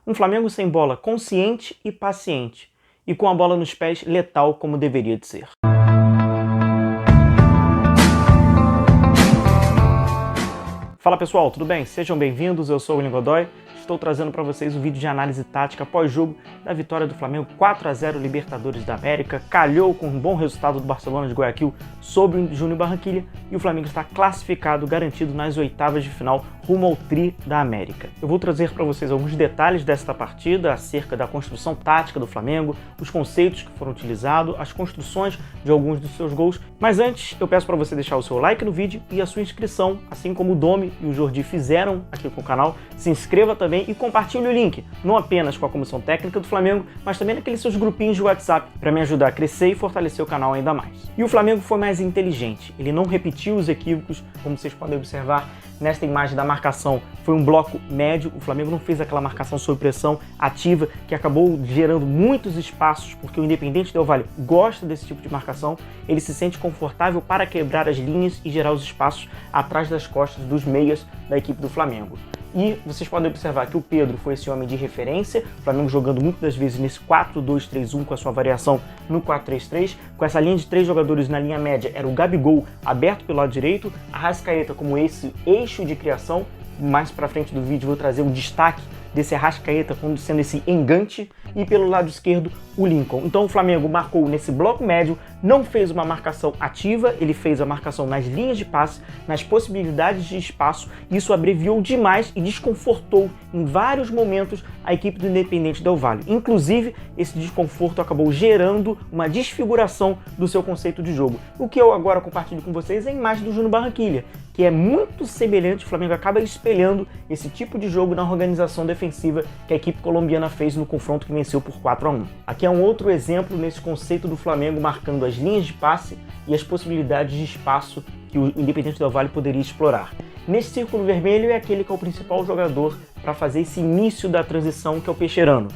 Um Flamengo sem bola consciente e paciente, e com a bola nos pés letal como deveria de ser. Fala pessoal, tudo bem? Sejam bem-vindos, eu sou o William Godoy. Estou trazendo para vocês um vídeo de análise tática pós-jogo da vitória do Flamengo 4-0 Libertadores da América. Calhou com um bom resultado do Barcelona de Guayaquil sobre o Júnior Barranquilla e o Flamengo está classificado, garantido nas oitavas de final rumo ao Tri da América. Eu vou trazer para vocês alguns detalhes desta partida acerca da construção tática do Flamengo, os conceitos que foram utilizados, as construções de alguns dos seus gols. Mas antes, eu peço para você deixar o seu like no vídeo e a sua inscrição, assim como o Domi e o Jordi fizeram aqui com o canal. Se inscreva também e compartilhe o link, não apenas com a comissão técnica do Flamengo, mas também naqueles seus grupinhos de WhatsApp, para me ajudar a crescer e fortalecer o canal ainda mais. E o Flamengo foi mais inteligente, ele não repetiu os equívocos, como vocês podem observar nesta imagem da marcação. Foi um bloco médio, o Flamengo não fez aquela marcação sob pressão ativa, que acabou gerando muitos espaços, porque o Independente Del Valle gosta desse tipo de marcação, ele se sente confortável para quebrar as linhas e gerar os espaços atrás das costas dos meias da equipe do Flamengo. E vocês podem observar que o Pedro foi esse homem de referência, o Flamengo jogando muitas das vezes nesse 4-2-3-1 com a sua variação no 4-3-3, com essa linha de 3 jogadores na linha média, era o Gabigol aberto pelo lado direito, a Arrascaeta como esse eixo de criação. Mais pra frente do vídeo vou trazer um destaque desse Arrascaeta como sendo esse engante, e pelo lado esquerdo o Lincoln. Então o Flamengo marcou nesse bloco médio, não fez uma marcação ativa, ele fez a marcação nas linhas de passe, nas possibilidades de espaço. Isso abreviou demais e desconfortou em vários momentos a equipe do Independente Del Valle. Inclusive, esse desconforto acabou gerando uma desfiguração do seu conceito de jogo. O que eu agora compartilho com vocês é a imagem do Júnior Barranquilla, que é muito semelhante. O Flamengo acaba espelhando esse tipo de jogo na organização defensiva que a equipe colombiana fez no confronto que venceu por 4-1. Aqui é um outro exemplo nesse conceito do Flamengo marcando as linhas de passe e as possibilidades de espaço que o Independente Del Valle poderia explorar. Nesse círculo vermelho é aquele que é o principal jogador para fazer esse início da transição, que é o Peixerano.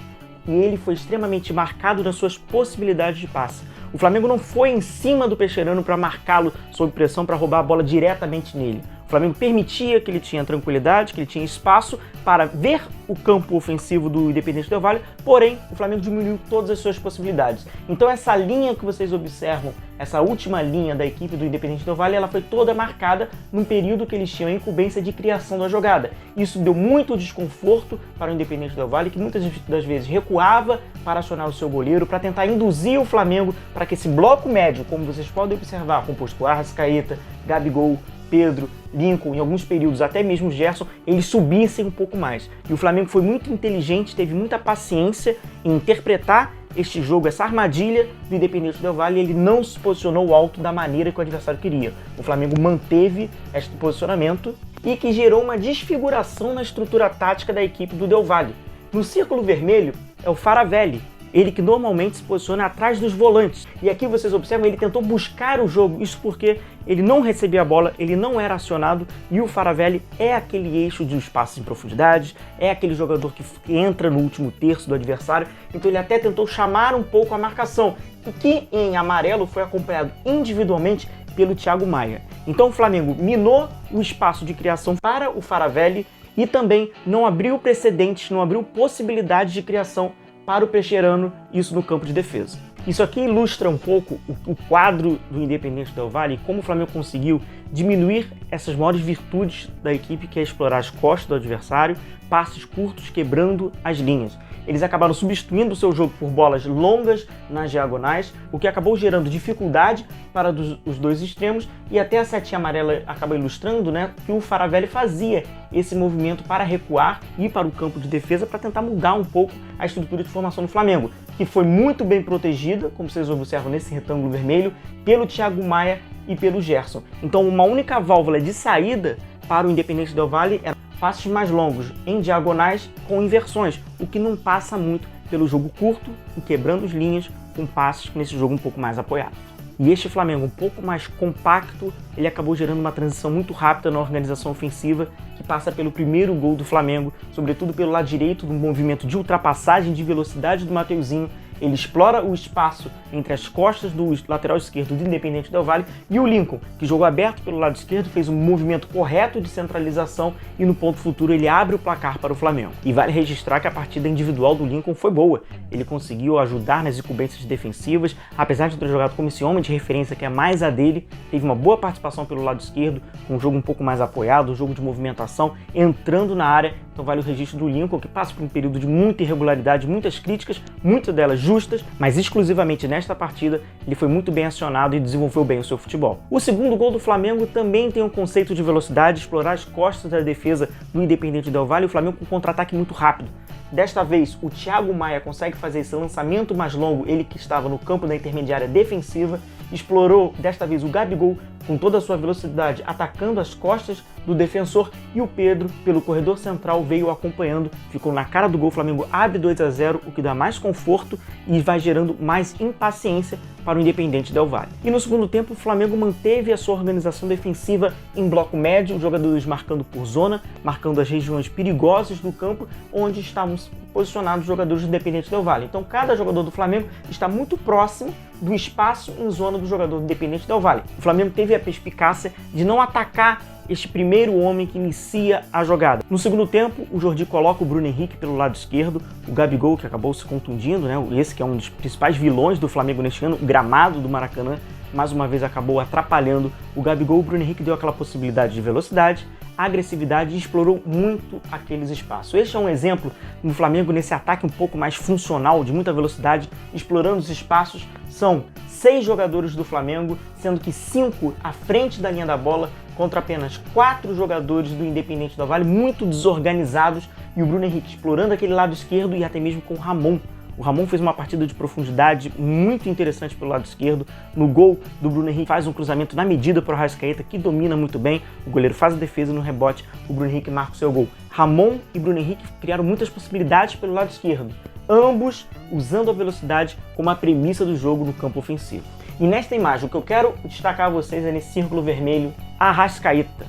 E ele foi extremamente marcado nas suas possibilidades de passe. O Flamengo não foi em cima do Peixerano para marcá-lo sob pressão, para roubar a bola diretamente nele. O Flamengo permitia que ele tinha tranquilidade, que ele tinha espaço para ver o campo ofensivo do Independente Del Valle, porém o Flamengo diminuiu todas as suas possibilidades. Então essa linha que vocês observam, essa última linha da equipe do Independente Del Valle, ela foi toda marcada num período que eles tinham a incumbência de criação da jogada. Isso deu muito desconforto para o Independente Del Valle, que muitas das vezes recuava para acionar o seu goleiro, para tentar induzir o Flamengo para que esse bloco médio, como vocês podem observar, composto por Arrascaeta, Gabigol, Pedro, Lincoln, em alguns períodos até mesmo Gerson, eles subissem um pouco mais. E o Flamengo foi muito inteligente, teve muita paciência em interpretar este jogo, essa armadilha do Independente Del Valle, e ele não se posicionou alto da maneira que o adversário queria. O Flamengo manteve este posicionamento e que gerou uma desfiguração na estrutura tática da equipe do Del Valle. No círculo vermelho é o Faravelli, ele que normalmente se posiciona atrás dos volantes. E aqui vocês observam, ele tentou buscar o jogo, isso porque ele não recebia a bola, ele não era acionado, e o Faravelli é aquele eixo de espaços em profundidade, é aquele jogador que entra no último terço do adversário, então ele até tentou chamar um pouco a marcação, e que em amarelo foi acompanhado individualmente pelo Thiago Maia. Então o Flamengo minou o espaço de criação para o Faravelli e também não abriu precedentes, não abriu possibilidades de criação para o Peixerano, isso no campo de defesa. Isso aqui ilustra um pouco o quadro do Independente Del Valle e como o Flamengo conseguiu diminuir essas maiores virtudes da equipe, que é explorar as costas do adversário, passes curtos quebrando as linhas. Eles acabaram substituindo o seu jogo por bolas longas nas diagonais, o que acabou gerando dificuldade para os dois extremos, e até a setinha amarela acaba ilustrando, né, que o Faravelli fazia esse movimento para recuar e para o campo de defesa para tentar mudar um pouco a estrutura de formação do Flamengo, que foi muito bem protegida, como vocês observam nesse retângulo vermelho, pelo Thiago Maia e pelo Gerson. Então uma única válvula de saída para o Independente Del Valle era passes mais longos em diagonais com inversões, o que não passa muito pelo jogo curto e quebrando as linhas com passes nesse jogo um pouco mais apoiado. E este Flamengo um pouco mais compacto, ele acabou gerando uma transição muito rápida na organização ofensiva, que passa pelo primeiro gol do Flamengo, sobretudo pelo lado direito, do movimento de ultrapassagem de velocidade do Mateuzinho, Ele explora o espaço entre as costas do lateral esquerdo do Independente Del Valle e o Lincoln, que jogou aberto pelo lado esquerdo, fez um movimento correto de centralização e no ponto futuro ele abre o placar para o Flamengo. E vale registrar que a partida individual do Lincoln foi boa. Ele conseguiu ajudar nas incumbências defensivas, apesar de ter jogado como esse homem de referência que é mais a dele, teve uma boa participação pelo lado esquerdo, com um jogo um pouco mais apoiado, um jogo de movimentação, entrando na área. Então vale o registro do Lincoln, que passa por um período de muita irregularidade, muitas críticas, muitas delas justas, mas exclusivamente nesta partida ele foi muito bem acionado e desenvolveu bem o seu futebol. O segundo gol do Flamengo também tem um conceito de velocidade, explorar as costas da defesa do Independente Del Valle e o Flamengo com um contra-ataque muito rápido. Desta vez, o Thiago Maia consegue fazer esse lançamento mais longo, ele que estava no campo da intermediária defensiva, explorou desta vez o Gabigol com toda a sua velocidade, atacando as costas do defensor, e o Pedro, pelo corredor central, veio acompanhando, ficou na cara do gol. O Flamengo abre 2-0, o que dá mais conforto e vai gerando mais impaciência para o Independente Del Valle. E no segundo tempo, o Flamengo manteve a sua organização defensiva em bloco médio, os jogadores marcando por zona, marcando as regiões perigosas do campo, onde estavam posicionados os jogadores do Independente Del Valle. Então, cada jogador do Flamengo está muito próximo do espaço em zona do jogador do Independente Del Valle. O Flamengo teve a perspicácia de não atacar este primeiro homem que inicia a jogada. No segundo tempo, o Jordi coloca o Bruno Henrique pelo lado esquerdo, o Gabigol, que acabou se contundindo, né? Esse que é um dos principais vilões do Flamengo neste ano, o gramado do Maracanã, mais uma vez acabou atrapalhando o Gabigol. O Bruno Henrique deu aquela possibilidade de velocidade, agressividade e explorou muito aqueles espaços. Este é um exemplo do Flamengo nesse ataque um pouco mais funcional, de muita velocidade, explorando os espaços. São 6 jogadores do Flamengo, sendo que 5 à frente da linha da bola, contra apenas 4 jogadores do Independente Del Valle, muito desorganizados, e o Bruno Henrique explorando aquele lado esquerdo e até mesmo com o Ramon. O Ramon fez uma partida de profundidade muito interessante pelo lado esquerdo. No gol do Bruno Henrique faz um cruzamento na medida para o Arrascaeta, que domina muito bem. O goleiro faz a defesa, no rebote o Bruno Henrique marca o seu gol. Ramon e Bruno Henrique criaram muitas possibilidades pelo lado esquerdo, ambos usando a velocidade como a premissa do jogo no campo ofensivo. E nesta imagem, o que eu quero destacar a vocês é nesse círculo vermelho, Arrascaeta.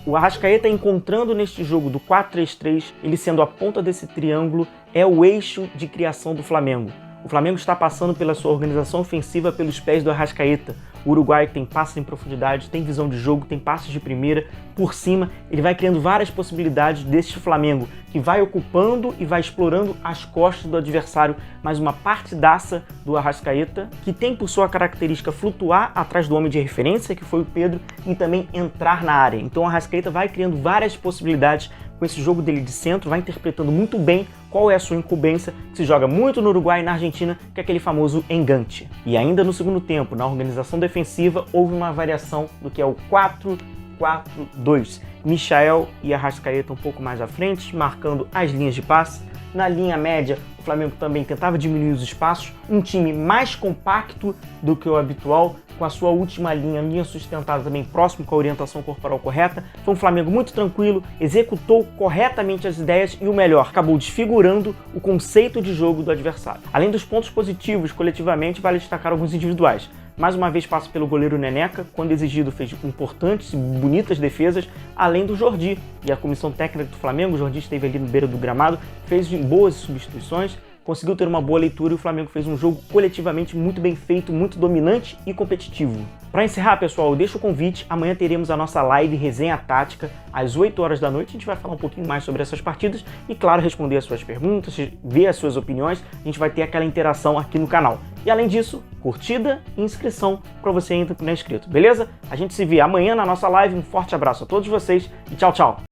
O Arrascaeta encontrando neste jogo do 4-3-3, ele sendo a ponta desse triângulo, é o eixo de criação do Flamengo. O Flamengo está passando pela sua organização ofensiva pelos pés do Arrascaeta. O uruguaio tem passes em profundidade, tem visão de jogo, tem passes de primeira, por cima. Ele vai criando várias possibilidades deste Flamengo, que vai ocupando e vai explorando as costas do adversário. Mais uma partidaça do Arrascaeta, que tem por sua característica flutuar atrás do homem de referência, que foi o Pedro, e também entrar na área. Então o Arrascaeta vai criando várias possibilidades com esse jogo dele de centro, vai interpretando muito bem qual é a sua incumbência, que se joga muito no Uruguai e na Argentina, que é aquele famoso engante. E ainda no segundo tempo, na organização defensiva, houve uma variação do que é o 4-4-2. Michael e Arrascaeta um pouco mais à frente, marcando as linhas de passe. Na linha média, o Flamengo também tentava diminuir os espaços, um time mais compacto do que o habitual, com a sua última linha sustentada também próximo com a orientação corporal correta. Foi um Flamengo muito tranquilo, executou corretamente as ideias e o melhor, acabou desfigurando o conceito de jogo do adversário. Além dos pontos positivos, coletivamente, vale destacar alguns individuais. Mais uma vez passa pelo goleiro Neneca, quando exigido fez importantes e bonitas defesas, além do Jordi. E a comissão técnica do Flamengo, o Jordi esteve ali no beira do gramado, fez boas substituições, conseguiu ter uma boa leitura e o Flamengo fez um jogo coletivamente muito bem feito, muito dominante e competitivo. Para encerrar, pessoal, eu deixo o convite. Amanhã teremos a nossa live Resenha Tática, às 8 horas da noite. A gente vai falar um pouquinho mais sobre essas partidas e, claro, responder as suas perguntas, ver as suas opiniões. A gente vai ter aquela interação aqui no canal. E, além disso, curtida e inscrição para você ainda que não é inscrito, beleza? A gente se vê amanhã na nossa live. Um forte abraço a todos vocês e tchau, tchau!